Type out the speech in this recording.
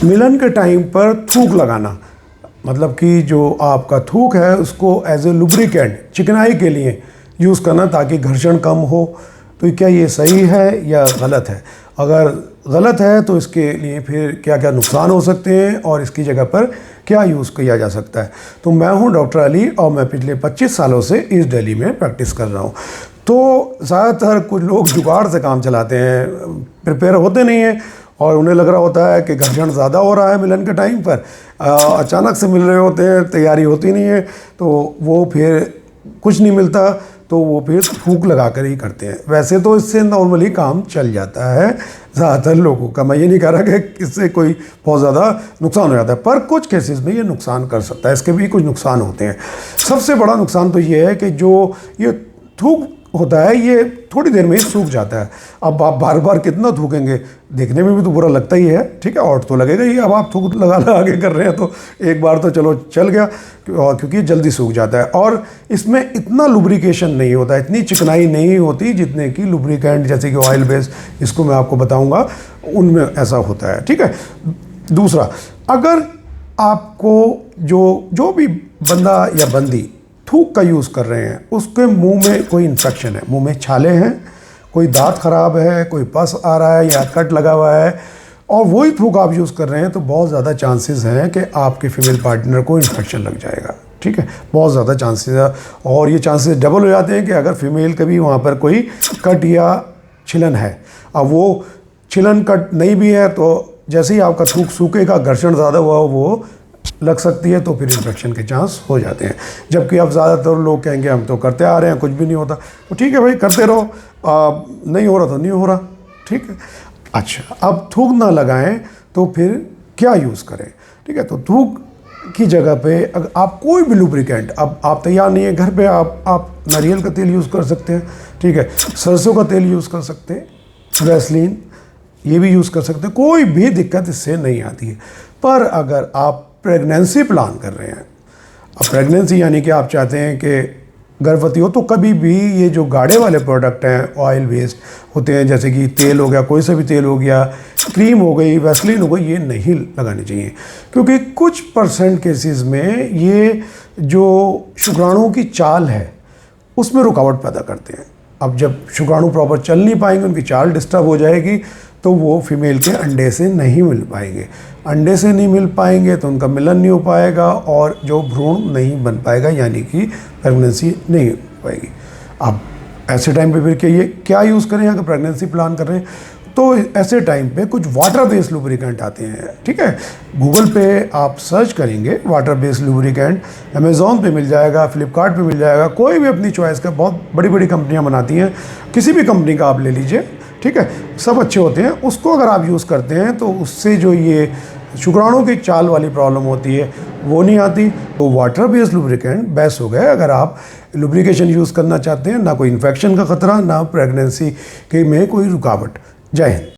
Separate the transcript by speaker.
Speaker 1: मिलन के टाइम पर थूक लगाना, मतलब कि जो आपका थूक है उसको एज ए लुब्रिकेंट चिकनाई के लिए यूज़ करना ताकि घर्षण कम हो। तो क्या ये सही है या गलत है? अगर गलत है तो इसके लिए फिर क्या क्या नुकसान हो सकते हैं और इसकी जगह पर क्या यूज़ किया जा सकता है। तो मैं हूं डॉक्टर अली और मैं पिछले 25 सालों से ईस्ट दिल्ली में प्रैक्टिस कर रहा हूं। तो ज़्यादातर कुछ लोग जुगाड़ से काम चलाते हैं, प्रिपेयर होते नहीं हैं और उन्हें लग रहा होता है कि घर्षण ज़्यादा हो रहा है मिलन के टाइम पर, अचानक से मिल रहे होते हैं, तैयारी होती नहीं है, तो वो फिर कुछ नहीं मिलता तो वो फिर फूंक लगा कर ही करते हैं। वैसे तो इससे नॉर्मली काम चल जाता है ज़्यादातर लोगों का। मैं ये नहीं कह रहा कि इससे कोई बहुत ज़्यादा नुकसान हो जाता है, पर कुछ केसेस में ये नुकसान कर सकता है, इसके भी कुछ नुकसान होते हैं। सबसे बड़ा नुकसान तो ये है कि जो ये थूक होता है ये थोड़ी देर में ही सूख जाता है। अब आप बार बार कितना थूकेंगे, देखने में भी तो बुरा लगता ही है, ठीक है, और तो लगेगा ही। अब आप थूक लगा लगा के कर रहे हैं तो एक बार तो चलो चल गया, और क्योंकि जल्दी सूख जाता है और इसमें इतना लुब्रिकेशन नहीं होता, इतनी चिकनाई नहीं होती जितने की लुब्रिकेंट जैसे कि ऑयल बेस्ड, इसको मैं आपको बताऊंगा, उनमें ऐसा होता है, ठीक है। दूसरा, अगर आपको जो भी बंदा या बंदी थूक का यूज़ कर रहे हैं उसके मुंह में कोई इन्फेक्शन है, मुंह में छाले हैं, कोई दांत खराब है, कोई पस आ रहा है या कट लगा हुआ है और वही थूक आप यूज़ कर रहे हैं, तो बहुत ज़्यादा चांसेस हैं कि आपके फीमेल पार्टनर को इन्फेक्शन लग जाएगा, ठीक है, बहुत ज़्यादा चांसेस है। और ये चांसेस डबल हो जाते हैं कि अगर फीमेल का भी वहाँ पर कोई कट या छिलन है, अब वो छिलन कट नहीं भी है तो जैसे ही आपका थूक सूखेगा, घर्षण ज़्यादा हुआ वो लग सकती है, तो फिर इन्फेक्शन के चांस हो जाते हैं। जबकि अब ज़्यादातर लोग कहेंगे हम तो करते आ रहे हैं, कुछ भी नहीं होता, तो ठीक है भाई, करते रहो, नहीं हो रहा तो नहीं हो रहा, ठीक है। अच्छा, अब थूक ना लगाएं तो फिर क्या यूज़ करें, ठीक है। तो थूक की जगह पे अगर आप कोई भी लुब्रिकेंट, अब आप तैयार नहीं है घर पे, आप नारियल का तेल यूज़ कर सकते हैं, ठीक है, सरसों का तेल यूज़ कर सकते हैं, वैसलीन ये भी यूज़ कर सकते हैं, कोई भी दिक्कत इससे नहीं आती है। पर अगर आप प्रेगनेंसी प्लान कर रहे हैं, अब प्रेगनेंसी यानी कि आप चाहते हैं कि गर्भवती हो, तो कभी भी ये जो गाढ़े वाले प्रोडक्ट हैं ऑयल बेस्ड होते हैं, जैसे कि तेल हो गया, कोई सा भी तेल हो गया, क्रीम हो गई, वैसलीन हो गई, ये नहीं लगानी चाहिए, क्योंकि कुछ परसेंट केसेस में ये जो शुक्राणुओं की चाल है उसमें रुकावट पैदा करते हैं। अब जब शुक्राणु प्रॉपर चल नहीं पाएंगे, उनकी चाल डिस्टर्ब हो जाएगी, तो वो फीमेल के अंडे से नहीं मिल पाएंगे, अंडे से नहीं मिल पाएंगे तो उनका मिलन नहीं हो पाएगा और जो भ्रूण नहीं बन पाएगा, यानी कि प्रेगनेंसी नहीं हो पाएगी। अब ऐसे टाइम पे फिर क्या यूज़ करें अगर प्रेगनेंसी प्लान कर रहे हैं, तो ऐसे टाइम पे कुछ वाटर बेस्ड लुब्रिकेंट आते हैं, ठीक है। गूगल पे आप सर्च करेंगे वाटर बेस्ड लुब्रिकेंट, अमेज़ॉन पे मिल जाएगा, फ्लिपकार्ट पे मिल जाएगा, कोई भी अपनी चॉइस का, बहुत बड़ी बड़ी कंपनियां बनाती हैं, किसी भी कंपनी का आप ले लीजिए, ठीक है, सब अच्छे होते हैं। उसको अगर आप यूज़ करते हैं तो उससे जो ये शुक्राणु की चाल वाली प्रॉब्लम होती है वो नहीं आती। तो वाटर बेस्ड लुब्रिकेंट बेस्ट हो गए अगर आप लुब्रिकेशन यूज़ करना चाहते हैं, ना कोई इन्फेक्शन का खतरा, ना प्रेगनेंसी के में कोई रुकावट। जय हिंद।